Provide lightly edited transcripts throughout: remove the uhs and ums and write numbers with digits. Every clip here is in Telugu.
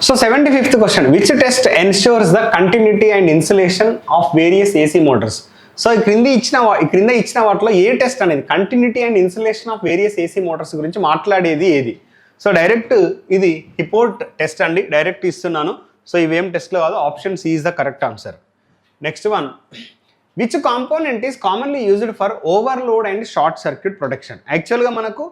So 75th question, which test ensures the continuity and insulation of various AC motors? So క్రింద ఇచ్చిన వాటిలో ఏ టెస్ట్ అనేది continuity and insulation of various AC motors గురించి మాట్లాడేది ఏది? సో డైరెక్ట్ ఇది హిపోర్ట్ టెస్ట్ అండి, డైరెక్ట్ ఇస్తున్నాను. సో ఇవేం టెస్ట్లో కాదు, option C is the correct answer. Next one, which component is commonly used for overload and short circuit protection? యాక్చువల్గా మనకు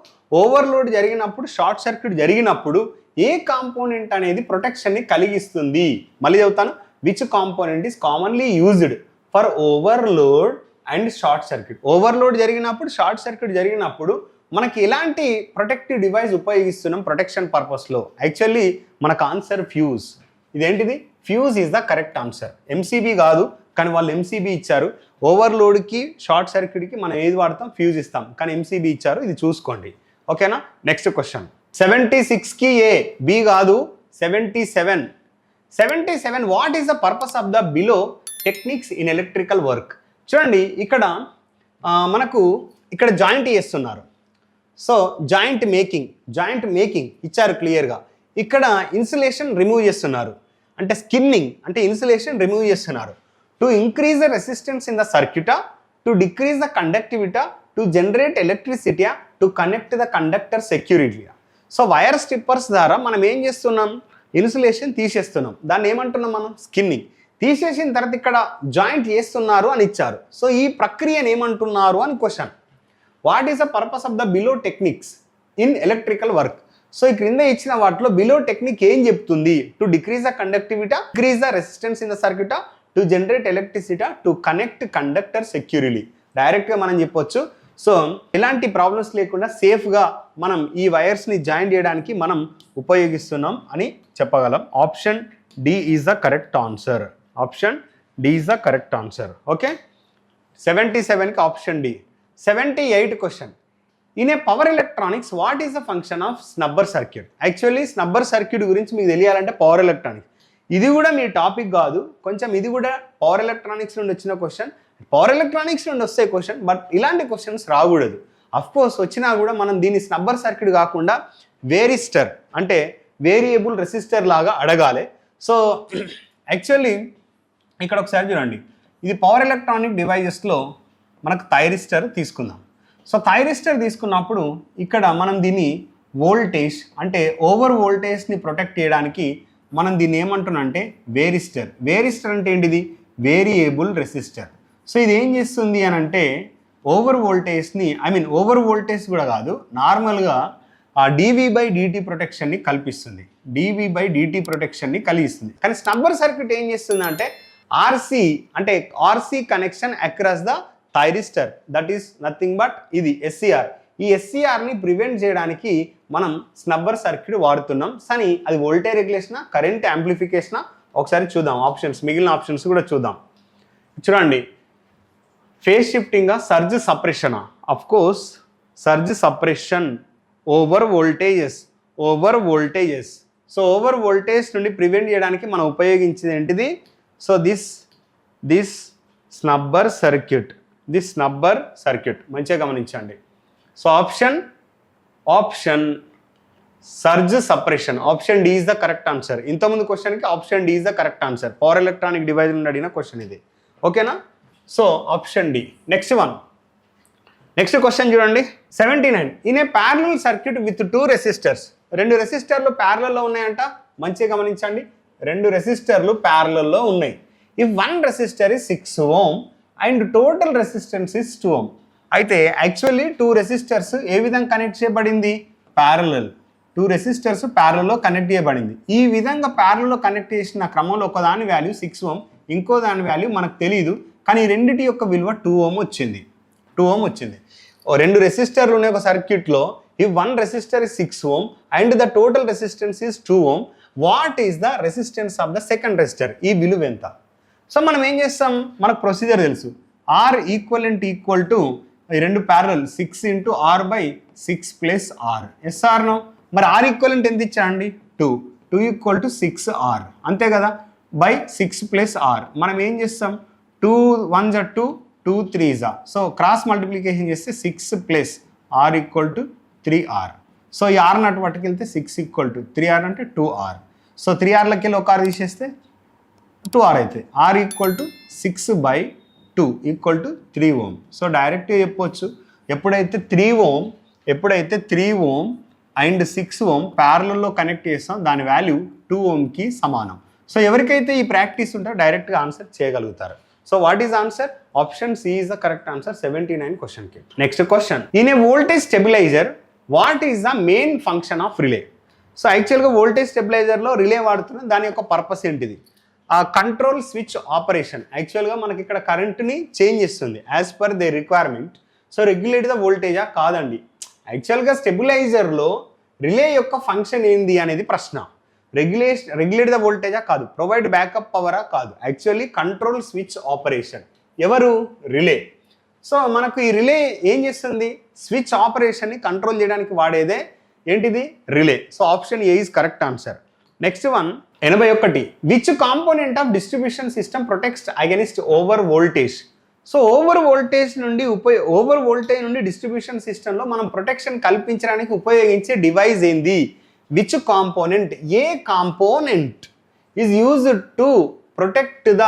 ఓవర్లోడ్ జరిగినప్పుడు, షార్ట్ సర్క్యూట్ జరిగినప్పుడు ఏ కాంపోనెంట్ అనేది ప్రొటెక్షన్ని కలిగిస్తుంది? మళ్ళీ చెబుతాను, which component is commonly used for overload and short circuit. Overload జరిగినప్పుడు, షార్ట్ సర్క్యూట్ జరిగినప్పుడు మనకి ఎలాంటి ప్రొటెక్టివ్ డివైస్ ఉపయోగిస్తున్నాం ప్రొటెక్షన్ పర్పస్లో? యాక్చువల్లీ మనకు ఆన్సర్ ఫ్యూజ్. ఇదేంటిది? Fuse is the correct answer. MCB కాదు, కానీ వాళ్ళు ఎంసీబీ ఇచ్చారు. ఓవర్లోడ్కి, షార్ట్ సర్క్యూట్కి మనం ఏది వాడతాం? ఫ్యూజ్ ఇస్తాం, కానీ ఎంసీబీ ఇచ్చారు, ఇది చూసుకోండి. ఓకేనా? నెక్స్ట్ క్వశ్చన్, 76కి ఏ, బి కాదు, 77 what is the purpose of the below techniques in electrical work? చూడండి, ఇక్కడ మనకు ఇక్కడ జాయింట్ చేస్తున్నారు. సో జాయింట్ మేకింగ్ ఇచ్చారు క్లియర్గా. ఇక్కడ ఇన్సులేషన్ రిమూవ్ చేస్తున్నారు, అంటే స్కిన్నింగ్, అంటే ఇన్సులేషన్ రిమూవ్ చేస్తున్నారు. To increase the resistance in the సర్క్యూటా, to decrease the conductivity, to generate electricity, to connect the conductor security. So wire strippers ద్వారా మనం ఏం చేస్తున్నాం? ఇన్సులేషన్ తీసేస్తున్నాం. దాన్ని ఏమంటున్నాం మనం? స్కిన్నింగ్. తీసేసిన తర్వాత ఇక్కడ జాయింట్ చేస్తున్నారు అని ఇచ్చారు. సో ఈ ప్రక్రియను ఏమంటున్నారు అని question. What is the purpose of the below techniques in electrical work? So ఈ క్రింద ఇచ్చిన వాటిలో బిలో టెక్నిక్ ఏం చెప్తుంది? To decrease the conductivity, decrease the resistance in the circuit, to generate electricity, to connect conductor security. డైరెక్ట్గా మనం చెప్పొచ్చు. సో ఎలాంటి ప్రాబ్లమ్స్ లేకుండా సేఫ్గా మనం ఈ వైర్స్ని జాయిన్ చేయడానికి మనం ఉపయోగిస్తున్నాం అని చెప్పగలం. Option D is the correct answer. Option D is the correct answer. Okay, 77కి option D. 78 question, in a power electronics what is the function of snubber circuit? Actually snubber circuit గురించి మీకు తెలియాలంటే పవర్ ఎలక్ట్రానిక్స్, ఇది కూడా మీ టాపిక్ కాదు, కొంచెం ఇది కూడా పవర్ ఎలక్ట్రానిక్స్ నుండి వచ్చిన క్వశ్చన్. పవర్ ఎలక్ట్రానిక్స్ నుండి వస్తే క్వశ్చన్, బట్ ఇలాంటి క్వశ్చన్స్ రాకూడదు. అఫ్కోర్స్ వచ్చినా కూడా మనం దీన్ని స్నబ్బర్ సర్క్యూట్ కాకుండా వేరిస్టర్, అంటే వేరియబుల్ రెసిస్టర్ లాగా అడగాలి. సో యాక్చువల్లీ ఇక్కడ ఒకసారి చూడండి, ఇది పవర్ ఎలక్ట్రానిక్ డివైజెస్లో మనకు థైరిస్టర్ తీసుకుందాం. సో థైరిస్టర్ తీసుకున్నప్పుడు ఇక్కడ మనం దీన్ని వోల్టేజ్, అంటే ఓవర్ వోల్టేజ్ని ప్రొటెక్ట్ చేయడానికి మనం దీన్ని ఏమంటున్నాం అంటే వేరిస్టర్. వేరిస్టర్ అంటే ఏంటిది? Variable resistor. సో ఇది ఏం చేస్తుంది అని అంటే ఓవర్ వోల్టేజ్ని, ఓవర్ వోల్టేజ్ కూడా కాదు, నార్మల్గా ఆ dV/dt ప్రొటెక్షన్ని కల్పిస్తుంది. dV/dt ప్రొటెక్షన్ని కలిగిస్తుంది. కానీ స్నబ్బర్ సర్క్యూట్ ఏం చేస్తుంది అంటే RC connection across the thyristor, that is nothing but ఇది SCR. ఈ SCRని ప్రివెంట్ చేయడానికి మనం స్నబ్బర్ సర్క్యూట్ వాడుతున్నాం. కానీ అది వోల్టేజ్ రెగ్యులేషనా, కరెంట్ యాంప్లిఫికేషనా? ఒకసారి చూద్దాం ఆప్షన్స్, మిగిలిన ఆప్షన్స్ కూడా చూద్దాం. చూడండి, ఫేజ్ షిఫ్టింగా, సర్జ్ సప్రెషనా? Of course surge suppression, over voltages. So over voltage నుండి ప్రివెంట్ చేయడానికి మనం ఉపయోగించేది ఏంటిది? సో దిస్ స్నబ్బర్ సర్క్యూట్ మంచిగా గమనించండి. So option surge suppression, option D is the correct answer. ఇంతకుముందు క్వశ్చన్కి option D is the correct answer. Power electronic device నుండి అడిగిన క్వశ్చన్ ఇది. ఓకేనా? So option D. Next question చూడండి, 79. In a parallel circuit with 2 resistors. 2 రెసిస్టర్లు ప్యారలల్లో ఉన్నాయంట. మంచిగా గమనించండి, 2 రెసిస్టర్లు ప్యారలల్లో ఉన్నాయి. If 1 resistor is 6 ohm and total resistance is 2 ohm. అయితే యాక్చువల్లీ 2 రెసిస్టర్స్ ఏ విధంగా కనెక్ట్ చేయబడింది? ప్యారలల్. 2 రెసిస్టర్స్ ప్యారలల్లో కనెక్ట్ చేయబడింది. ఈ విధంగా ప్యారలల్లో కనెక్ట్ చేసిన క్రమంలో ఒకదాని వాల్యూ 6 ohm, ఇంకో దాని వాల్యూ మనకు తెలియదు, కానీ రెండిటి యొక్క విలువ 2 ohm వచ్చింది. 2 ohm వచ్చింది. 2 రెసిస్టర్లు ఉన్నాయి ఒక సర్క్యూట్లో. If 1 resistor is 6 ohm and the total resistance is 2 ohm, what is the resistance of the second resistor? ఈ విలువ ఎంత? సో మనం ఏం చేస్తాం? మనకు ప్రొసీజర్ తెలుసు. R ఈక్వల్ టు ఈ 2 ప్యారలల్ 6 × R/6 + R. SR నో. మరి R ఈక్వలెంట్ ఎంత ఇచ్చారండి? 2 = 6R, అంతే కదా, బై 6 + R. మనం ఏం చేస్తాం? 2 1s are 2, 2 3s are. So cross multiplication చేస్తే 6 + R = 3R. సో ఈ R నటు పట్టుకెళ్తే 6 = 3R అంటే 2R. సో 3Rలకి వెళ్ళి ఒక R తీసేస్తే 2R అవుతాయి. R equal to 6/2 equal to 3 ohm. So డైరెక్ట్గా చెప్పొచ్చు, ఎప్పుడైతే 3 ఓం అండ్ 6 ఓం ప్యారలల్లో కనెక్ట్ చేస్తాం దాని వాల్యూ 2 ఓంకి సమానం. సో ఎవరికైతే ఈ ప్రాక్టీస్ ఉంటే డైరెక్ట్గా ఆన్సర్ చేయగలుగుతారు. So what is answer? Option C is the correct answer 79 క్వశ్చన్కి. Next question, in a voltage stabiliser what is the main function of relay? So యాక్చువల్గా వోల్టేజ్ స్టెబిలైజర్లో రిలే వాడుతున్నాం, దాని యొక్క పర్పస్ ఏంటిది? Control switch operation. యాక్చువల్గా మనకి ఇక్కడ కరెంట్ని చేంజ్ చేస్తుంది as per the requirement. So regulate the వోల్టేజా? కాదండి. యాక్చువల్గా స్టెబిలైజర్లో రిలే యొక్క ఫంక్షన్ ఏంది అనేది ప్రశ్న. రెగ్యులేట్ ద వోల్టేజా? కాదు. Provide backup పవరా? కాదు. Actually control switch operation. ఎవరు? రిలే. సో మనకు ఈ రిలే ఏం చేస్తుంది? స్విచ్ ఆపరేషన్ని కంట్రోల్ చేయడానికి వాడేదే ఏంటిది? Relay. So option A is correct answer. Next one 81. Which component of distribution system protects against over voltage? So over voltage నుండి డిస్ట్రిబ్యూషన్ సిస్టంలో మనం ప్రొటెక్షన్ కల్పించడానికి ఉపయోగించే డివైస్ ఏంది? Which component? A component is used to protect the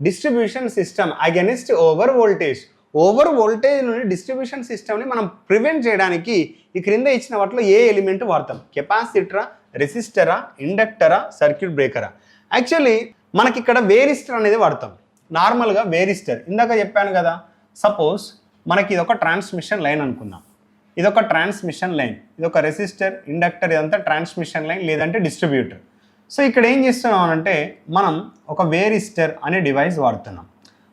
distribution system against over voltage? Over voltage నుండి డిస్ట్రిబ్యూషన్ సిస్టమ్ని మనం ప్రివెంట్ చేయడానికి ఈ క్రింద ఇచ్చిన వాటిలో ఏ ఎలిమెంట్ వాడతాం? కెపాసిటరా, రెసిస్టరా, ఇండక్టరా, సర్క్యూట్ బ్రేకరా? యాక్చువల్లీ మనకి ఇక్కడ వేరిస్టర్ అనేది వాడతాం. నార్మల్గా వేరిస్టర్ ఇందాక చెప్పాను కదా. సపోజ్ మనకి ఇదొక ట్రాన్స్మిషన్ లైన్ అనుకుందాం. ఇదొక ట్రాన్స్మిషన్ లైన్, ఇదొక రెసిస్టర్, ఇండక్టర్, ఇదంతా ట్రాన్స్మిషన్ లైన్ లేదంటే డిస్ట్రిబ్యూటర్. సో ఇక్కడ ఏం చేస్తున్నాం అంటే మనం ఒక వేరిస్టర్ అనే డివైస్ వాడుతున్నాం.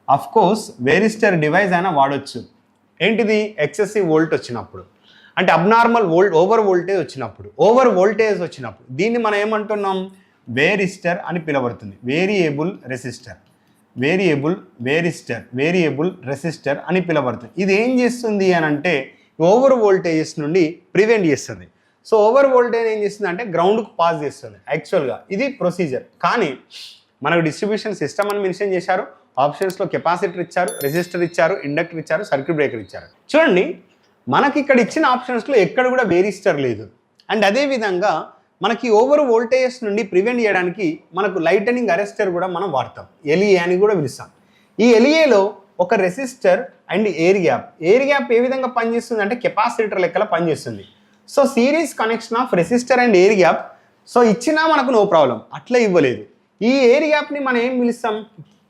అఫ్ కోర్స్ వేరిస్టర్ డివైస్ అయినా వాడొచ్చు. ఏంటిది? ఎక్సెసివ్ వోల్ట్ వచ్చినప్పుడు, అంటే అబ్నార్మల్ ఓవర్ వోల్టేజ్ వచ్చినప్పుడు దీన్ని మనం ఏమంటున్నాం? వేరిస్టర్ అని పిలవడుతుంది. వేరియబుల్ రెసిస్టర్ అని పిలవడుతుంది. ఇది ఏం చేస్తుంది అని అంటే ఓవర్ వోల్టేజెస్ నుండి ప్రివెంట్ చేస్తుంది. సో ఓవర్ వోల్టేజ్ ఏం చేస్తుంది అంటే గ్రౌండ్కు పాస్ చేస్తుంది. యాక్చువల్గా ఇది ప్రొసీజర్. కానీ మనకు డిస్ట్రిబ్యూషన్ సిస్టమ్ అని మెన్షన్ చేశారు. ఆప్షన్స్లో కెపాసిటర్ ఇచ్చారు, రెసిస్టర్ ఇచ్చారు, ఇండక్టర్ ఇచ్చారు, సర్క్యూట్ బ్రేకర్ ఇచ్చారు. చూడండి, మనకి ఇక్కడ ఇచ్చిన ఆప్షన్స్లో ఎక్కడ కూడా వేరిస్టర్ లేదు. అండ్ అదేవిధంగా మనకి ఓవర్ వోల్టేజెస్ నుండి ప్రివెంట్ చేయడానికి మనకు లైటనింగ్ అరెస్టర్ కూడా మనం వాడతాం. ఎల్ఈఏ అని కూడా పిలుస్తాం. ఈ ఎల్ఈఏలో ఒక రెసిస్టర్ అండ్ ఎయిర్ గ్యాప్ ఏ విధంగా పనిచేస్తుంది అంటే కెపాసిటర్ లెక్కల పనిచేస్తుంది. So series connection of resistor and air gap. So ఇచ్చినా మనకు నో ప్రాబ్లం, అట్లా ఇవ్వలేదు. ఈ ఎయిర్ గ్యాప్ని మనం ఏం పిలుస్తాం?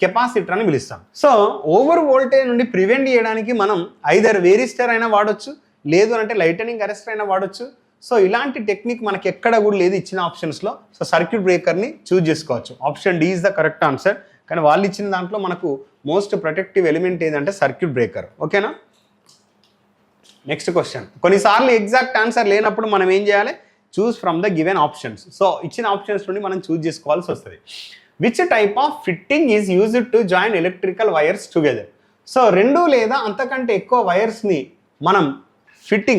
కెపాసిటర్ అని పిలుస్తాం. సో ఓవర్ వోల్టేజ్ నుండి ప్రివెంట్ చేయడానికి మనం ఐదర్ వేరిస్టర్ అయినా వాడొచ్చు, లేదు అంటే లైటనింగ్ అరెస్టర్ అయినా వాడొచ్చు. సో ఇలాంటి టెక్నిక్ మనకి ఎక్కడ కూడా లేదు ఇచ్చిన ఆప్షన్స్లో. సో సర్క్యూట్ బ్రేకర్ని చూజ్ చేసుకోవచ్చు. Option D is the correct answer. కానీ వాళ్ళు ఇచ్చిన దాంట్లో మనకు మోస్ట్ ప్రొటెక్టివ్ ఎలిమెంట్ ఏంటంటే సర్క్యూట్ బ్రేకర్. ఓకేనా? నెక్స్ట్ క్వశ్చన్, కొన్నిసార్లు ఎగ్జాక్ట్ ఆన్సర్ లేనప్పుడు మనం ఏం చేయాలి? Choose from the given options. So ఇచ్చిన ఆప్షన్స్ నుండి మనం చూజ్ చేసుకోవాల్సి వస్తుంది. Which type of fitting is used to join electrical wires together? So రెండు లేదా అంతకంటే ఎక్కువ వైర్స్ని మనం ఫిట్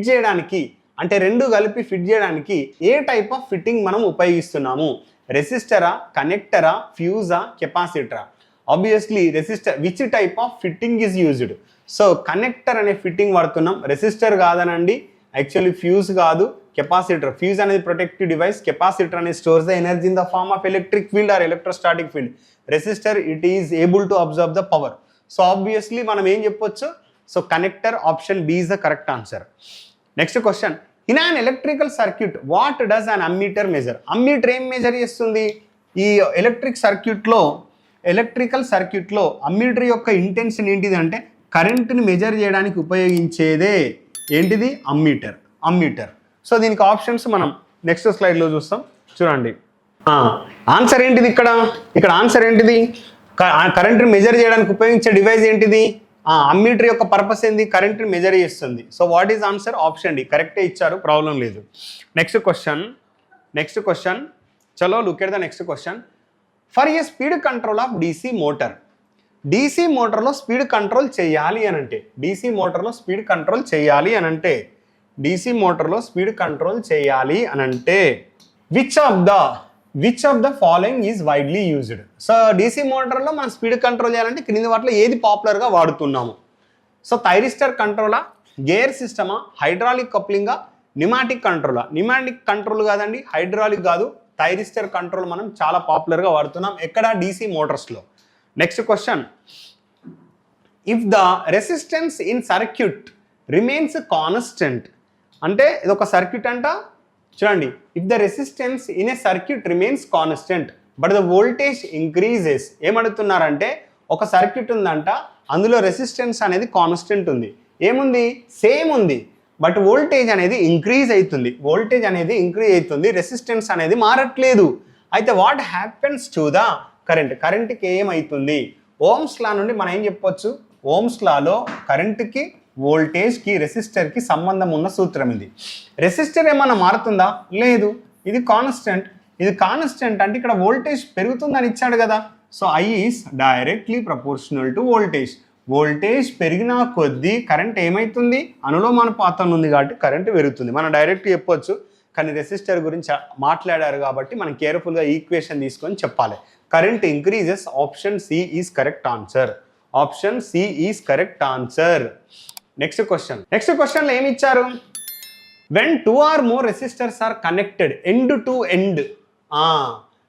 చేయడానికి, అంటే రెండు కలిపి ఫిట్ చేయడానికి ఏ టైప్ ఆఫ్ ఫిట్టింగ్ మనం ఉపయోగిస్తున్నాము? రెసిస్టరా, కనెక్టరా, ఫ్యూజా, కెపాసిటరా? Obviously resistor. Which type of fitting is used? So connector అనే ఫిట్టింగ్ వాడుతున్నాం. రెసిస్టర్ కాదనండి, యాక్చువల్లీ ఫ్యూజ్ కాదు, కెపాసిటర్. ఫ్యూజ్ అనేది ప్రొటెక్టివ్ డివైస్, కెపాసిటర్ అనేది stores the energy in the form of electric field or electrostatic field. Resistor it is able to observe the power. So obviously మనం ఏం చెప్పొచ్చు? So connector, option B is the correct answer. Next question, in an electrical circuit what does an ammeter measure? Ammeter ఏం మెజర్ చేస్తుంది? ఈ ఎలక్ట్రికల్ సర్క్యూట్లో అమ్మీటర్ యొక్క ఇంటెన్షన్ ఏంటిది అంటే కరెంట్ని మెజర్ చేయడానికి ఉపయోగించేదే ఏంటిది? అమ్మీటర్. సో దీనికి ఆప్షన్స్ మనం నెక్స్ట్ స్లైడ్లో చూస్తాం. చూడండి, ఆన్సర్ ఏంటిది? ఇక్కడ ఆన్సర్ ఏంటిది? కరెంట్ని మెజర్ చేయడానికి ఉపయోగించే డివైస్ ఏంటిది? అమ్మీటర్ యొక్క పర్పస్ ఏంది? కరెంట్ని మెజర్ చేస్తుంది. So what is answer? Option D. కరెక్టే ఇచ్చారు, ప్రాబ్లం లేదు. నెక్స్ట్ క్వశ్చన్ చలో look at the next question. For a speed control of DC motor, DC మోటార్లో స్పీడ్ కంట్రోల్ చేయాలి అనంటే which of the following is widely used? So DC మోటార్లో మనం స్పీడ్ కంట్రోల్ చేయాలంటే క్రింది వాటిలో ఏది పాపులర్గా వాడుతున్నాము? సో థైరిస్టర్ కంట్రోలా, గేర్ సిస్టమా, హైడ్రాలిక్ కప్లింగా, నిమాటిక్ కంట్రోల్ కాదండి, హైడ్రాలిక్ కాదు, థైరిస్టర్ కంట్రోల్ మనం చాలా పాపులర్గా వాడుతున్నాం ఎక్కడ DC మోటార్స్లో. Next question, if the resistance in circuit remains constant, అంటే ఇది ఒక సర్క్యూట్ అంట చూడండి, if the resistance in a circuit remains constant but the voltage increases, ఏమడుగుతున్నారంటే ఒక సర్క్యూట్ ఉందంట, అందులో రెసిస్టెన్స్ అనేది కాన్స్టెంట్ ఉంది, ఏముంది సేమ్ ఉంది, బట్ వోల్టేజ్ అనేది ఇంక్రీజ్ అవుతుంది, రెసిస్టెన్స్ అనేది మారట్లేదు. అయితే వాట్ హ్యాపెన్స్ టు ద కరెంట్కి ఏమవుతుంది? ఓమ్స్ లా నుండి మనం ఏం చెప్పొచ్చు, ఓమ్స్ లాలో కరెంట్కి వోల్టేజ్కి రెసిస్టర్కి సంబంధం ఉన్న సూత్రం ఇది. రెసిస్టర్ ఏమన్నా మారుతుందా? లేదు, ఇది కాన్స్టెంట్ అంటే ఇక్కడ వోల్టేజ్ పెరుగుతుందని ఇచ్చాడు కదా. So I is directly proportional to voltage పెరిగిన కొద్దీ కరెంట్ ఏమవుతుంది? అనులోమానుపాతం ఉంది కాబట్టి కరెంట్ పెరుగుతుంది. మనం డైరెక్ట్ చెప్పొచ్చు, కానీ రెసిస్టర్ గురించి మాట్లాడారు కాబట్టి మనం కేర్ఫుల్గా ఈక్వేషన్ తీసుకొని చెప్పాలి. Current increases, option C is correct answer. Next క్వశ్చన్లో ఏమి ఇచ్చారు? When 2 or more resistors are connected end to end,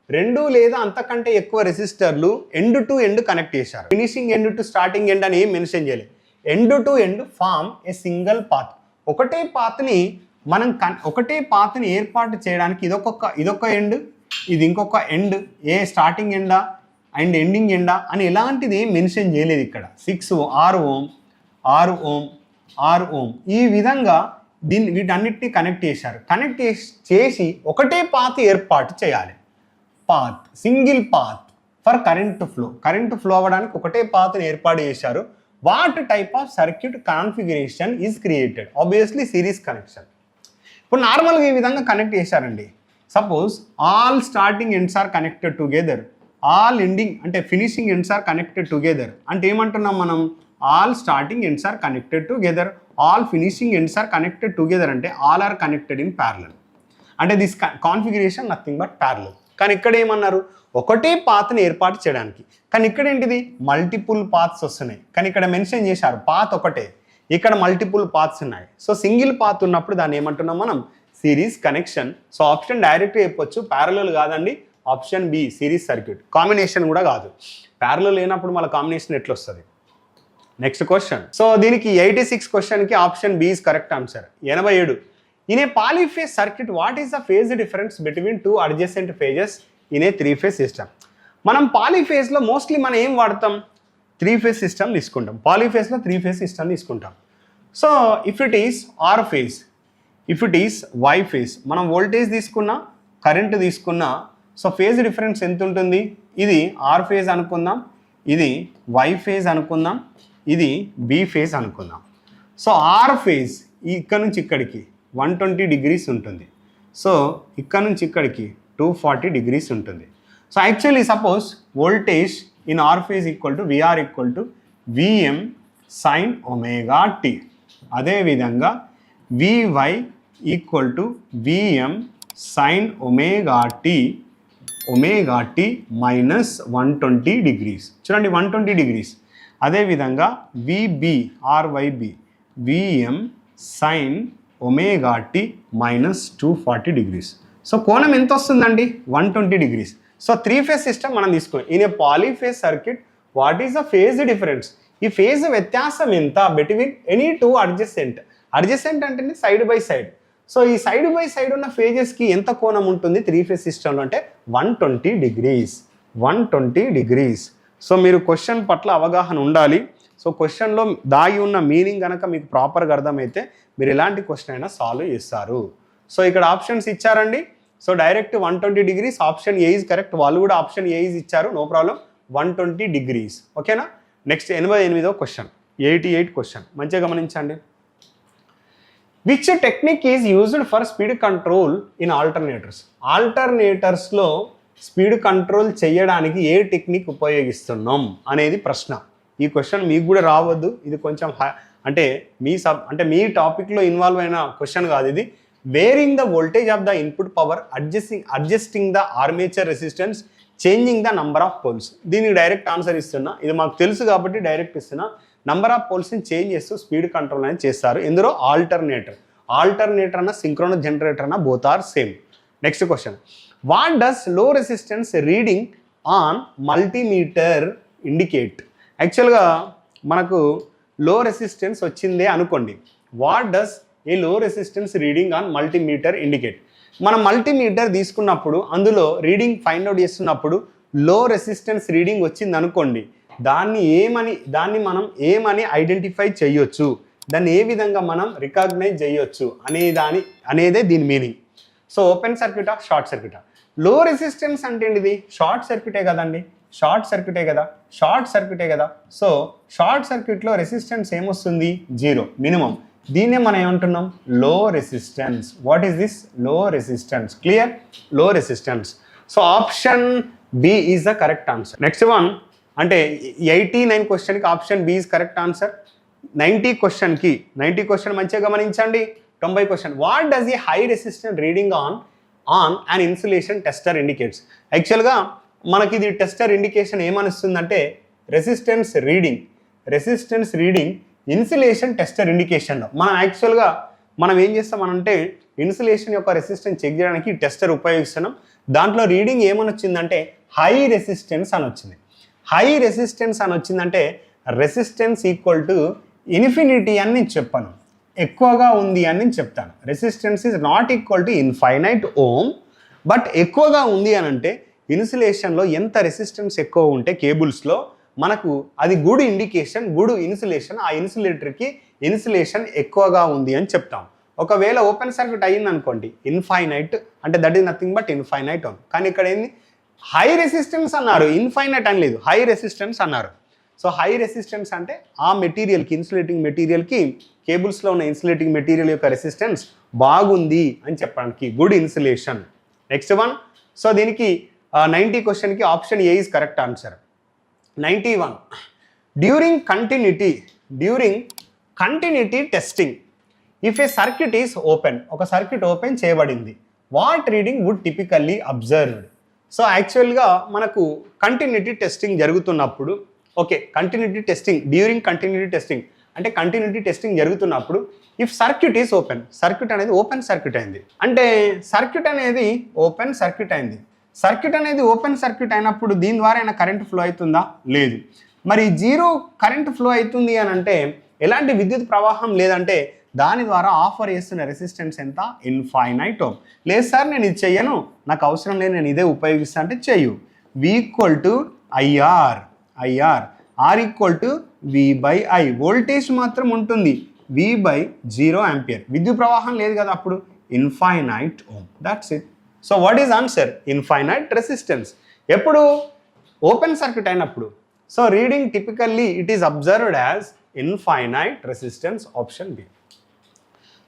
2 లేదా అంతకంటే ఎక్కువ రెసిస్టర్లు ఎండ్ టు ఎండ్ కనెక్ట్ చేశారు. Finishing end to starting end అని ఏం మెన్షన్ చేయలేదు. End to end form a single path. ఒకటే పాత్ని ఏర్పాటు చేయడానికి ఇదొక ఎండ్, ఇది ఇంకొక ఎండ్, ఏ స్టార్టింగ్ ఎండా అండ్ ఎండింగ్ ఎండా అని ఎలాంటిది ఏం మెన్షన్ చేయలేదు ఇక్కడ. 6 ఓం ఈ విధంగా వీటన్నిటిని కనెక్ట్ చేశారు. కనెక్ట్ చేసి ఒకటే పాత్ ఏర్పాటు చేయాలి. Single path for current flow అవ్వడానికి ఒకటే పాత్ని ఏర్పాటు చేశారు. What type of circuit configuration is created? Obviously series connection. ఇప్పుడు నార్మల్గా ఈ విధంగా కనెక్ట్ చేశారండి. Suppose all starting ends are connected together, all ending అంటే finishing ends are connected together. అంటే ఏమంటున్నాం మనం? All starting ends are connected together, all finishing ends are connected together అంటే all are connected in parallel. అంటే this configuration nothing but parallel. కానీ ఇక్కడ ఏమన్నారు? ఒకటే పాత్ని ఏర్పాటు చేయడానికి. కానీ ఇక్కడ ఏంటిది? మల్టిపుల్ పాత్స్ వస్తున్నాయి. కానీ ఇక్కడ మెన్షన్ చేశారు పాత్ ఒకటే, ఇక్కడ మల్టిపుల్ పాత్స్ ఉన్నాయి. సో సింగిల్ పాత్ ఉన్నప్పుడు దాన్ని ఏమంటున్నాం మనం? Series connection. So option direct చెప్పొచ్చు, ప్యారలల్ కాదండి. Option B series circuit. Combination కూడా కాదు, ప్యారలల్ లేనప్పుడు మళ్ళీ కాంబినేషన్ ఎట్లా వస్తుంది? Next question. సో దీనికి 86 క్వశ్చన్కి option B is correct answer. 87. In a polyphase circuit what is the phase difference between 2 adjacent phases in a 3-phase system? మనం పాలీఫేజ్లో మోస్ట్లీ మనం ఏం వాడతాం? 3-phase సిస్టమ్ తీసుకుంటాం. పాలీఫేజ్లో 3-phase సిస్టమ్ తీసుకుంటాం. So if it is R phase, if it is Y phase, మనం వోల్టేజ్ తీసుకున్నా కరెంట్ తీసుకున్నా, సో ఫేజ్ డిఫరెన్స్ ఎంత ఉంటుంది? ఇది ఆర్ ఫేజ్ అనుకుందాం, ఇది వై ఫేజ్ అనుకుందాం, ఇది బి ఫేజ్ అనుకుందాం. సో ఆర్ ఫేజ్ ఇక్కడ నుంచి ఇక్కడికి 120 degrees ఉంటుంది. సో ఇక్కడ నుంచి ఇక్కడికి 240 degrees ఉంటుంది. So actually suppose voltage in R phase equal to VR equal to VM sine omega T. అదేవిధంగా VY equal to VM sine omega T minus 120 degrees. చూడండి 120 degrees. అదేవిధంగా VB RYB VM sine omega T minus 240 degrees. So కోణం ఎంత వస్తుందండి? 120 degrees. సో 3-phase సిస్టమ్ మనం తీసుకోండి. In a polyphase circuit what is the phase difference? ఈ ఫేజ్ వ్యత్యాసం ఎంత బిట్వీన్ ఎనీ 2 అడ్జసెంట్ అంటేనే సైడ్ బై సైడ్. సో ఈ సైడ్ బై సైడ్ ఉన్న ఫేజెస్కి ఎంత కోణం ఉంటుంది 3-phase సిస్టంలో అంటే 120 degrees. సో మీరు క్వశ్చన్ పట్ల అవగాహన ఉండాలి. సో క్వశ్చన్లో దాగి ఉన్న మీనింగ్ కనుక మీకు ప్రాపర్గా అర్థమైతే మీరు ఎలాంటి క్వశ్చన్ అయినా సాల్వ్ చేస్తారు. సో ఇక్కడ ఆప్షన్స్ ఇచ్చారండి. So direct 120 degrees, option A is correct. వాళ్ళు కూడా ఆప్షన్ ఏ ఈజ్ ఇచ్చారు, నో ప్రాబ్లం. 120 degrees. ఓకేనా? నెక్స్ట్ 88వ క్వశ్చన్, 88 క్వశ్చన్ మంచిగా గమనించండి. Which technique is used for speed control in ఆల్టర్నేటర్స్లో స్పీడ్ కంట్రోల్ చేయడానికి ఏ టెక్నిక్ ఉపయోగిస్తున్నాం అనేది ప్రశ్న. ఈ క్వశ్చన్ మీకు కూడా రావద్దు, ఇది కొంచెం అంటే మీ టాపిక్లో ఇన్వాల్వ్ అయిన క్వశ్చన్ కాదు ఇది. Varying the voltage of the input power, adjusting the armature resistance, changing the number of poles. దీనికి డైరెక్ట్ ఆన్సర్ ఇస్తున్నా, ఇది మాకు తెలుసు కాబట్టి డైరెక్ట్ ఇస్తున్నా. నంబర్ ఆఫ్ పోల్స్ని చేంజ్ చేస్తూ స్పీడ్ కంట్రోల్ అనేది చేస్తారు. ఇందులో ఆల్టర్నేటర్ అన్న సింక్రోనస్ జనరేటర్ అన్న both are same. Next question, what does low resistance reading on multimeter indicate? యాక్చువల్గా మనకు లో రెసిస్టెన్స్ వచ్చిందే అనుకోండి. వాట్ డస్ ఏ లో resistance reading on multimeter indicate? మనం మల్టీమీటర్ తీసుకున్నప్పుడు అందులో రీడింగ్ ఫైండ్ అవుట్ చేస్తున్నప్పుడు లో రెసిస్టెన్స్ రీడింగ్ వచ్చింది అనుకోండి, దాన్ని మనం ఏమని ఐడెంటిఫై చేయొచ్చు, దాన్ని ఏ విధంగా మనం రికగ్నైజ్ చేయొచ్చు అనేదే దీని మీనింగ్. సో ఓపెన్ సర్క్యూటా షార్ట్ సర్క్యూటా? లో రెసిస్టెన్స్ అంటే ఏంటిది? షార్ట్ సర్క్యూటే కదండి, షార్ట్ సర్క్యూటే కదా. సో షార్ట్ సర్క్యూట్లో రెసిస్టెన్స్ ఏమొస్తుంది? 0 మినిమం. దీన్నే మనం ఏమంటున్నాం? Low resistance. What is this? Low resistance. Clear? Low resistance. So option B is the correct answer. Next one అంటే 89 క్వశ్చన్కి option B is correct answer. 90 question మంచిగా గమనించండి. 90 question, what does a high resistance reading on an insulation tester indicates? యాక్చువల్గా మనకి ఇది టెస్టర్ ఇండికేషన్ ఏమనిస్తుందంటే రెసిస్టెన్స్ రీడింగ్ ఇన్సులేషన్ టెస్టర్ ఇండికేషన్లో మనం ఏం చేస్తామనంటే ఇన్సులేషన్ యొక్క రెసిస్టెన్స్ చెక్ చేయడానికి టెస్టర్ ఉపయోగిస్తున్నాం. దాంట్లో రీడింగ్ ఏమని వచ్చిందంటే హై రెసిస్టెన్స్ అని వచ్చింది. హై రెసిస్టెన్స్ అని వచ్చిందంటే రెసిస్టెన్స్ ఈక్వల్ టు ఇన్ఫినిటీ అని నేను చెప్పాను, ఎక్కువగా ఉంది అని నేను చెప్తాను. Resistance is not equal to infinite ohm, but ఎక్కువగా ఉంది అని అంటే ఇన్సులేషన్లో ఎంత రెసిస్టెన్స్ ఎక్కువ ఉంటే కేబుల్స్లో మనకు అది గుడ్ ఇండికేషన్, గుడ్ ఇన్సులేషన్, ఆ ఇన్సులేటర్కి ఇన్సులేషన్ ఎక్కువగా ఉంది అని చెప్తాం. ఒకవేళ ఓపెన్ సర్క్యూట్ అయ్యింది అనుకోండి ఇన్ఫైనైట్ అంటే that is nothing but infinite ohm. కానీ ఇక్కడ ఏంది? హై రెసిస్టెన్స్ అన్నారు, ఇన్ఫైనైట్ అని లేదు, హై రెసిస్టెన్స్ అన్నారు. సో హై రెసిస్టెన్స్ అంటే ఆ మెటీరియల్కి, ఇన్సులేటింగ్ మెటీరియల్కి, కేబుల్స్లో ఉన్న ఇన్సులేటింగ్ మెటీరియల్ యొక్క రెసిస్టెన్స్ బాగుంది అని చెప్పడానికి good insulation. Next one, so దీనికి 90 క్వశ్చన్కి option A is correct answer. 91, during continuity testing if a circuit is open, ఒక సర్క్యూట్ ఓపెన్ చేయబడింది, what reading would typically observed? So యాక్చువల్గా మనకు కంటిన్యూటీ టెస్టింగ్ జరుగుతున్నప్పుడు, డ్యూరింగ్ కంటిన్యూటీ టెస్టింగ్ అంటే కంటిన్యూటీ టెస్టింగ్ జరుగుతున్నప్పుడు if circuit is open, circuit అనేది ఓపెన్ సర్క్యూట్ అయింది అంటే సర్క్యూట్ అనేది ఓపెన్ సర్క్యూట్ అయినప్పుడు దీని ద్వారా అయినా కరెంట్ ఫ్లో అవుతుందా? లేదు. మరి 0 కరెంట్ ఫ్లో అవుతుంది అని అంటే ఎలాంటి విద్యుత్ ప్రవాహం లేదంటే దాని ద్వారా ఆఫర్ చేస్తున్న రెసిస్టెన్స్ ఎంత? Infinite ohm. లేదు సార్ నేను ఇది చెయ్యను, నాకు అవసరం లేదు, నేను ఇదే ఉపయోగిస్తాను అంటే చెయ్యు. V = IR, R = V/I. Voltage మాత్రం ఉంటుంది, V/0 ఆంపియర్. విద్యుత్ ప్రవాహం లేదు కదా అప్పుడు, infinite ohm. That's it. So what is answer? Infinite resistance. ఎప్పుడు? ఓపెన్ సర్క్యూట్ అయినప్పుడు. So reading typically it is observed as infinite resistance, option B.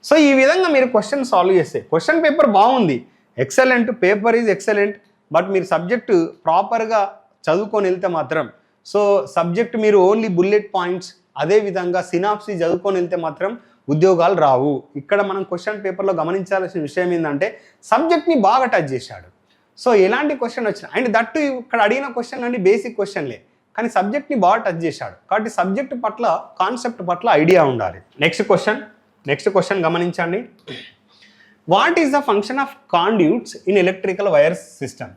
So ఈ విధంగా మీరు క్వశ్చన్ సాల్వ్ చేస్తే క్వశ్చన్ పేపర్ బాగుంది, excellent, paper is excellent. But మీరు సబ్జెక్టు ప్రాపర్గా చదువుకొని వెళ్తే మాత్రం, సో సబ్జెక్ట్ మీరు ఓన్లీ బుల్లెట్ పాయింట్స్ అదేవిధంగా సినాప్సిస్ చదువుకొని వెళ్తే మాత్రం ఉద్యోగాలు రావు. ఇక్కడ మనం క్వశ్చన్ పేపర్లో గమనించాల్సిన విషయం ఏంటంటే సబ్జెక్ట్ని బాగా టచ్ చేశాడు. సో ఎలాంటి క్వశ్చన్ వచ్చినా, అండ్ దట్టు ఇక్కడ అడిగిన క్వశ్చన్ అన్ని బేసిక్ క్వశ్చన్లే, కానీ సబ్జెక్ట్ని బాగా టచ్ చేశాడు కాబట్టి సబ్జెక్ట్ పట్ల, కాన్సెప్ట్ పట్ల ఐడియా ఉండాలి. నెక్స్ట్ క్వశ్చన్ గమనించండి. What is the function of conduits in electrical wires system?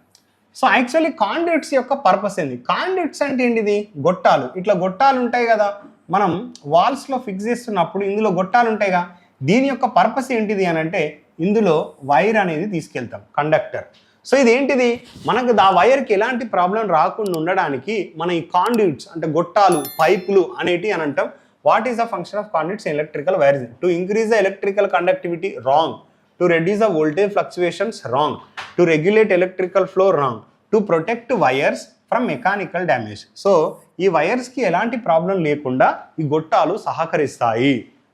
So actually conduits యొక్క పర్పస్ ఏంది? కాండ్యూట్స్ అంటే ఏంటిది? గొట్టాలు. ఇట్లా గొట్టాలు ఉంటాయి కదా, మనం వాల్స్లో ఫిక్స్ చేస్తున్నప్పుడు ఇందులో గొట్టాలు ఉంటాయిగా, దీని యొక్క పర్పస్ ఏంటిది అని అంటే ఇందులో వైర్ అనేది తీసుకెళ్తాం, కండక్టర్. సో ఇదేంటిది? మనకు ఆ వైర్కి ఎలాంటి ప్రాబ్లం రాకుండా ఉండడానికి మన ఈ కాండ్యూట్స్ అంటే గొట్టాలు, పైపులు అనేటి అని అంటాం. What is the function of conduits in electrical wires? To increase the electrical conductivity, wrong. To reduce the voltage fluctuations, wrong. To regulate electrical flow, wrong. To protect wires from mechanical damage. So ఈ వైర్స్కి ఎలాంటి ప్రాబ్లం లేకుండా ఈ గొట్టాలు సహకరిస్తాయి.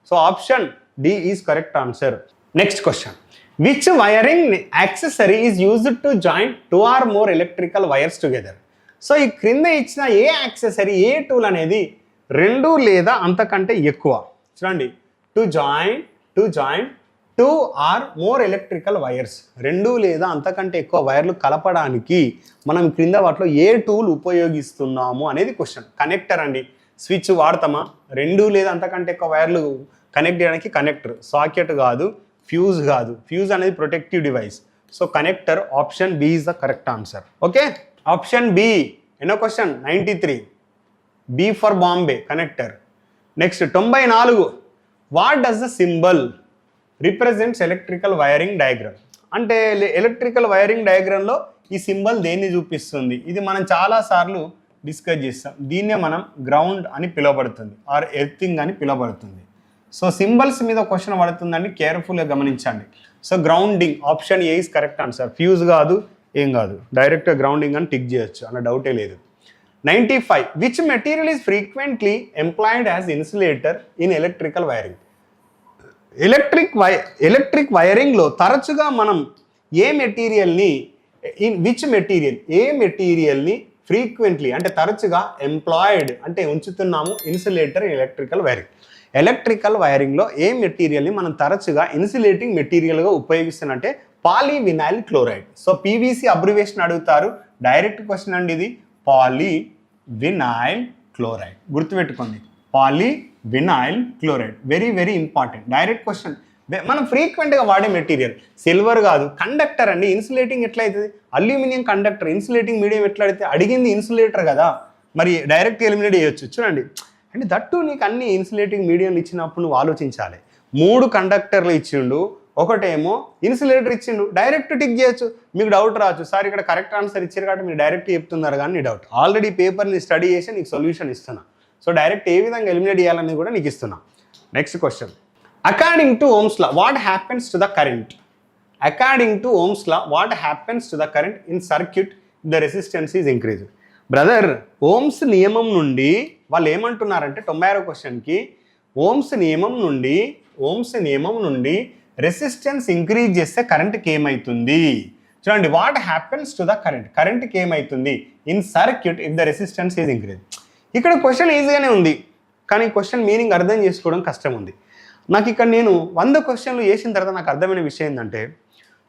So option D is correct answer. Next question, which wiring accessory is used to join 2 or more electrical wires together? So ఈ క్రింద ఇచ్చిన ఏ యాక్సెసరీ, ఏ టూల్ అనేది 2 లేదా అంతకంటే ఎక్కువ, చూడండి, to join 2 or more electrical wires, 2 లేదా అంతకంటే ఎక్కువ వైర్లు కలపడానికి మనం క్రింద వాటిలో ఏ టూల్ ఉపయోగిస్తున్నాము అనేది క్వశ్చన్. కనెక్టర్ అండి, స్విచ్ వాడతామా? 2 లేదా అంతకంటే ఎక్కువ వైర్లు కనెక్ట్ చేయడానికి కనెక్టర్, సాకెట్ కాదు, ఫ్యూజ్ కాదు. ఫ్యూజ్ అనేది protective device. So connector option B is the correct answer. Okay, option B. ఎన్నో question? 93. B for Bombay, connector. Next 94. What does the symbol represents electrical wiring diagram? అంటే ఎలక్ట్రికల్ వైరింగ్ డయాగ్రామ్లో ఈ సింబల్ దేన్ని చూపిస్తుంది? ఇది మనం చాలాసార్లు డిస్కస్ చేస్తాం. దీన్నే మనం గ్రౌండ్ అని పిలువబడుతుంది ఆర్ ఎర్తింగ్ అని పిలువబడుతుంది. సో సింబల్స్ మీద క్వశ్చన్ పడుతుందండి, కేర్ఫుల్గా గమనించండి. So grounding, option A is correct answer. Fuse కాదు, ఏం కాదు, డైరెక్ట్గా గ్రౌండింగ్ అని టిక్ చేయొచ్చు, అన్న డౌటే లేదు. 95. Which material is frequently employed as insulator in electrical wiring? Electric వైరింగ్లో తరచుగా మనం ఏ మెటీరియల్ని ఏ మెటీరియల్ని ఫ్రీక్వెంట్లీ అంటే తరచుగా ఎంప్లాయిడ్ అంటే ఉంచుతున్నాము ఇన్సులేటర్ ఎలక్ట్రికల్ వైరింగ్. ఎలక్ట్రికల్ వైరింగ్లో ఏ మెటీరియల్ని మనం తరచుగా ఇన్సులేటింగ్ మెటీరియల్గా ఉపయోగిస్తున్నట్టే polyvinyl chloride. So PVC abbreviation అడుగుతారు, డైరెక్ట్ క్వశ్చన్ అండి ఇది. పాలీవినైల్ క్లోరైడ్ గుర్తుపెట్టుకోండి, polyvinyl chloride. Very very important, direct question. మనం ఫ్రీక్వెంట్గా వాడే మెటీరియల్ సిల్వర్ కాదు, కండక్టర్ అండి. ఇన్సులేటింగ్ ఎట్లా అవుతుంది? Aluminium conductor. ఇన్సులేటింగ్ మీడియం ఎట్లా అయితే? అడిగింది ఇన్సులేటర్ కదా, మరి డైరెక్ట్ ఎలిమినేట్ చేయొచ్చు. చూడండి, అంటే దట్టు నీకు అన్ని ఇన్సులేటింగ్ మీడియంలు ఇచ్చినప్పుడు నువ్వు ఆలోచించాలి. 3 కండక్టర్లు ఇచ్చిండు, ఒకటేమో ఇన్సులేటర్ ఇచ్చిండు, డైరెక్ట్ టిక్ చేయొచ్చు. మీకు డౌట్ రావచ్చు, సార్ ఇక్కడ కరెక్ట్ ఆన్సర్ ఇచ్చారు కాబట్టి మీరు డైరెక్ట్ చెప్తున్నారు కానీ నీ డౌట్. ఆల్రెడీ పేపర్ని స్టడీ చేసి నీకు సొల్యూషన్ ఇస్తున్నా. సో డైరెక్ట్ ఏ విధంగా ఎలిమినేట్ చేయాలని కూడా నీకు ఇస్తున్నా. Next question. According to Ohm's law what happens to the current? According to Ohm's law what happens to the current in circuit the resistance is increased? Brother, ఓమ్స్ నియమం నుండి వాళ్ళు ఏమంటున్నారంటే 96వ క్వశ్చన్కి ఓమ్స్ నియమం నుండి రెసిస్టెన్స్ ఇంక్రీజ్ చేస్తే కరెంట్కి ఏమవుతుంది? చూడండి, వాట్ హ్యాపెన్స్ టు ద కరెంట్కి ఏమవుతుంది in circuit if the resistance is increase? ఇక్కడ క్వశ్చన్ ఈజీగానే ఉంది, కానీ క్వశ్చన్ మీనింగ్ అర్థం చేసుకోవడం కష్టం ఉంది. నాకు ఇక్కడ నేను 100 క్వశ్చన్లు వేసిన తర్వాత నాకు అర్థమైన విషయం ఏంటంటే,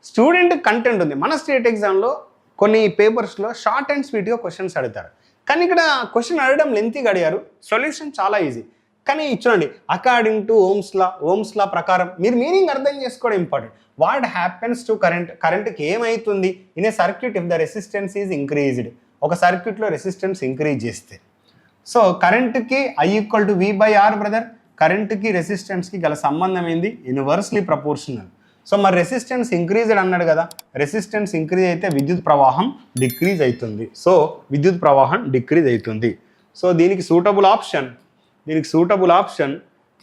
స్టూడెంట్ కంటెంట్ ఉంది. మన స్టేట్ ఎగ్జామ్లో కొన్ని పేపర్స్లో షార్ట్ అండ్ స్వీట్గా క్వశ్చన్స్ అడుగుతారు, కానీ ఇక్కడ క్వశ్చన్ అడగడం లెంతీగా అడిగారు, సొల్యూషన్ చాలా ఈజీ. కానీ చూడండి, అకార్డింగ్ టు ఓమ్స్ లా ప్రకారం మీరు మీనింగ్ అర్థం చేసుకోవడం ఇంపార్టెంట్. వాట్ హ్యాపెన్స్ టు కరెంట్కి ఏమవుతుంది in a circuit if the resistance is increased? ఒక సర్క్యూట్లో రెసిస్టెన్స్ ఇంక్రీజ్ చేస్తే. సో కరెంట్కి I=V/R బ్రదర్. కరెంట్కి రెసిస్టెన్స్కి గల సంబంధం ఏంది? Inversely proportional. సో మరి రెసిస్టెన్స్ ఇంక్రీజ్డ్ అన్నాడు కదా, రెసిస్టెన్స్ ఇంక్రీజ్ అయితే విద్యుత్ ప్రవాహం డిక్రీజ్ అవుతుంది. సో విద్యుత్ ప్రవాహం డిక్రీజ్ అవుతుంది. సో దీనికి సూటబుల్ ఆప్షన్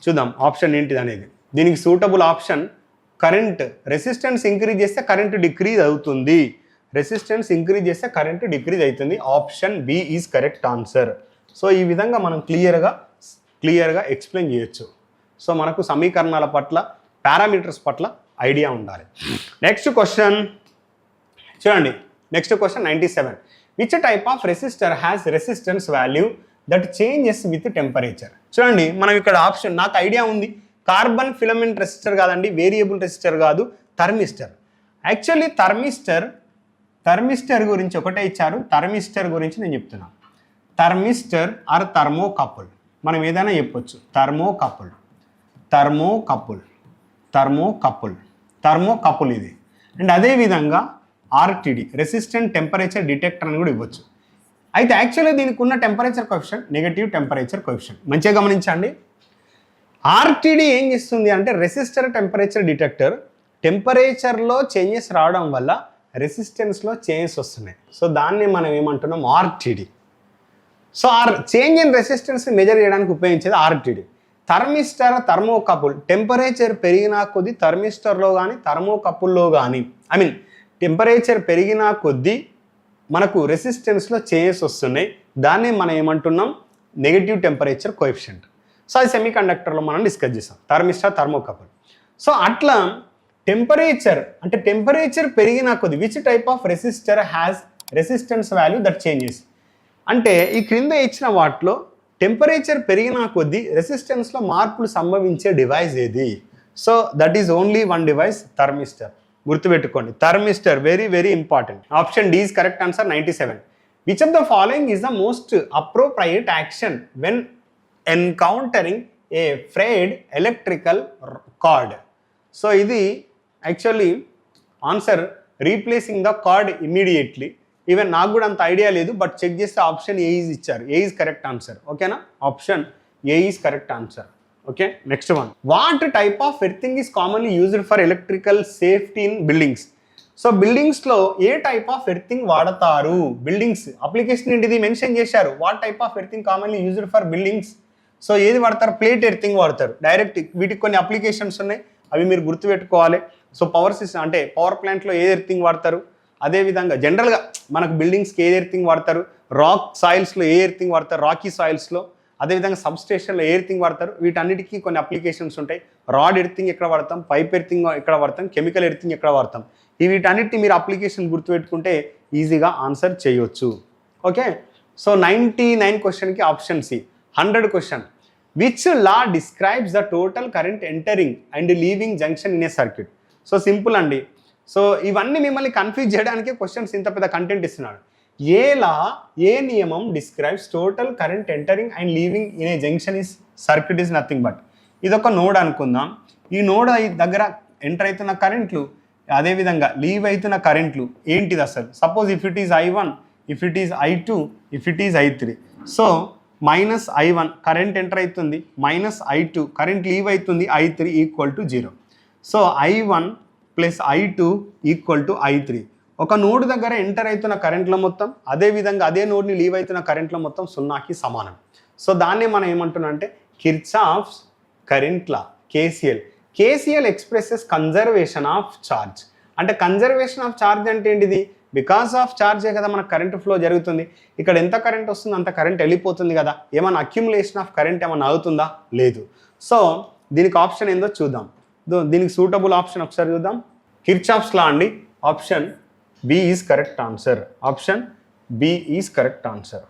చూద్దాం, ఆప్షన్ ఏంటిది అనేది. దీనికి suitable option current. Resistance increase చేస్తే కరెంట్ డిక్రీజ్ అవుతుంది, రెసిస్టెన్స్ ఇంక్రీజ్ చేస్తే కరెంట్ డిక్రీజ్ అవుతుంది. Option B is correct answer. So ఈ విధంగా మనం క్లియర్గా ఎక్స్ప్లెయిన్ చేయొచ్చు. సో మనకు సమీకరణాల పట్ల, పారామీటర్స్ పట్ల ఐడియా ఉండాలి. నెక్స్ట్ క్వశ్చన్ చూడండి, next question 97. Which type of resistor has resistance value that changes with temperature? చూడండి, మనం ఇక్కడ ఆప్షన్, నాకు ఐడియా ఉంది, కార్బన్ ఫిలమెంట్ రెసిస్టర్ కాదండి, వేరియబుల్ రెసిస్టర్ కాదు, థర్మిస్టర్. యాక్చువల్లీ థర్మిస్టర్ గురించి ఒకటే ఇచ్చారు, థర్మిస్టర్ గురించి నేను చెప్తున్నాను. థర్మిస్టర్ ఆర్ థర్మోకపుల్, మనం ఏదైనా చెప్పొచ్చు. థర్మోకపుల్ ఇది. అండ్ అదేవిధంగా ఆర్టీడీ, రెసిస్టెంట్ టెంపరేచర్ డిటెక్టర్ అని కూడా ఇవ్వచ్చు. అయితే యాక్చువల్గా దీనికి ఉన్న temperature coefficient negative temperature coefficient. మంచిగా గమనించండి, ఆర్టీడీ ఏం చేస్తుంది అంటే రెసిస్టర్ టెంపరేచర్ డిటెక్టర్, టెంపరేచర్లో చేంజెస్ రావడం వల్ల రెసిస్టెన్స్లో చేంజెస్ వస్తున్నాయి. సో దాన్ని మనం ఏమంటున్నాం? RTD. So change in resistance measure చేయడానికి ఉపయోగించేది ఆర్టీడీ. థర్మిస్టర్, థర్మోకపుల్, టెంపరేచర్ పెరిగినా కొద్దీ థర్మిస్టర్లో కానీ థర్మోకపుల్లో కానీ టెంపరేచర్ పెరిగినా కొద్దీ మనకు రెసిస్టెన్స్లో చేంజెస్ వస్తున్నాయి. దాన్ని మనం ఏమంటున్నాం? Negative temperature coefficient. సో అది సెమీ కండక్టర్లో మనం డిస్కస్ చేస్తాం, థర్మిస్టర్, థర్మోకపుల్. సో అట్లా టెంపరేచర్ పెరిగినా కొద్దీ which type of resistor has resistance value that changes అంటే ఈ క్రింద ఇచ్చిన వాటిలో టెంపరేచర్ పెరిగినా కొద్దీ రెసిస్టెన్స్లో మార్పులు సంభవించే డివైస్ ఏది? So that is only one device, thermistor. గుర్తుపెట్టుకోండి, thermistor very very important. Option D is correct answer. 97. Which of the following is the most appropriate action when encountering a fried electrical cord? So ఇది actually answer replacing the cord immediately. Even నాకు కూడా అంత ఐడియా లేదు, బట్ చెక్ చేస్తే ఆప్షన్ ఏ ఈజ్ ఇచ్చారు. A is correct answer. ఓకేనా, option A is correct answer. Okay, next one. What type of earthing is commonly used for electrical safety in buildings? So బిల్డింగ్స్లో ఏ టైప్ ఆఫ్ ఎర్తింగ్ వాడతారు? బిల్డింగ్స్ అప్లికేషన్ ఏంటిది మెన్షన్ చేశారు. What type of earthing commonly used for buildings? So ఏది వాడతారు? ప్లేట్ ఎర్తింగ్ వాడతారు డైరెక్ట్. వీటికి కొన్ని అప్లికేషన్స్ ఉన్నాయి, అవి మీరు గుర్తుపెట్టుకోవాలి. సో పవర్ సిస్టమ్ అంటే పవర్ ప్లాంట్లో ఏ ఎర్తింగ్ వాడతారు, అదేవిధంగా జనరల్గా మనకు బిల్డింగ్స్కి ఏ ఎర్తింగ్ వాడతారు, రాక్ సాయిల్స్లో ఏ ఎర్తింగ్ వాడతారు, రాకీ సాయిల్స్లో, అదేవిధంగా సబ్ స్టేషన్లో ఏ ఎర్తింగ్ వాడతారు. వీటన్నిటికీ కొన్ని అప్లికేషన్స్ ఉంటాయి. రాడ్ ఎర్తింగ్ ఎక్కడ వాడతాం, పైప్ ఎర్తింగ్ ఎక్కడ వాడతాం, కెమికల్ ఎర్తింగ్ ఎక్కడ వాడతాం. వీటన్నిటిని మీరు అప్లికేషన్ గుర్తుపెట్టుకుంటే ఈజీగా ఆన్సర్ చేయొచ్చు. ఓకే, సో 99 క్వశ్చన్కి option C. 100 question. Which law describes the total current entering and leaving junction in a circuit? So simple అండి. సో ఇవన్నీ మిమ్మల్ని కన్ఫ్యూజ్ చేయడానికి క్వశ్చన్స్ ఇంత పెద్ద కంటెంట్ ఇస్తున్నాడు. ఏ లా, ఏ నియమం describes total current entering and leaving in a junction is circuit is nothing but. ఇదొక నోడ్ అనుకుందాం. ఈ నోడ్ దగ్గర ఎంటర్ అవుతున్న కరెంట్లు, అదేవిధంగా లీవ్ అవుతున్న కరెంట్లు ఏంటిది అసలు? Suppose if it is I1, if it is I2, if it is I3. So -I1 current enter అవుతుంది, -I2 కరెంట్ లీవ్ అవుతుంది, I3 equal to 0. So I1 plus I2 equal to I3. ఒక నోడ్ దగ్గర ఎంటర్ అవుతున్న కరెంట్ల మొత్తం, అదేవిధంగా అదే నోడ్ని లీవ్ అవుతున్న కరెంట్ల మొత్తం 0కి సమానం. సో దాన్నే మనం ఏమంటున్నాం అంటే Kirchhoff's current law, KCL. KCL expresses conservation of charge. అంటే కన్జర్వేషన్ ఆఫ్ ఛార్జ్ అంటే ఏంటిది? బికాస్ ఆఫ్ ఛార్జే కదా మనకు కరెంట్ ఫ్లో జరుగుతుంది. ఇక్కడ ఎంత కరెంట్ వస్తుందో అంత కరెంట్ వెళ్ళిపోతుంది కదా. ఏమైనా అక్యుములేషన్ ఆఫ్ కరెంట్ ఏమైనా అవుతుందా? లేదు. సో దీనికి ఆప్షన్ ఏందో చూద్దాం. దీనికి సూటబుల్ ఆప్షన్ ఒకసారి చూద్దాం. కిర్చాఫ్స్ లా అండి. Option B is correct answer. Option B is correct answer.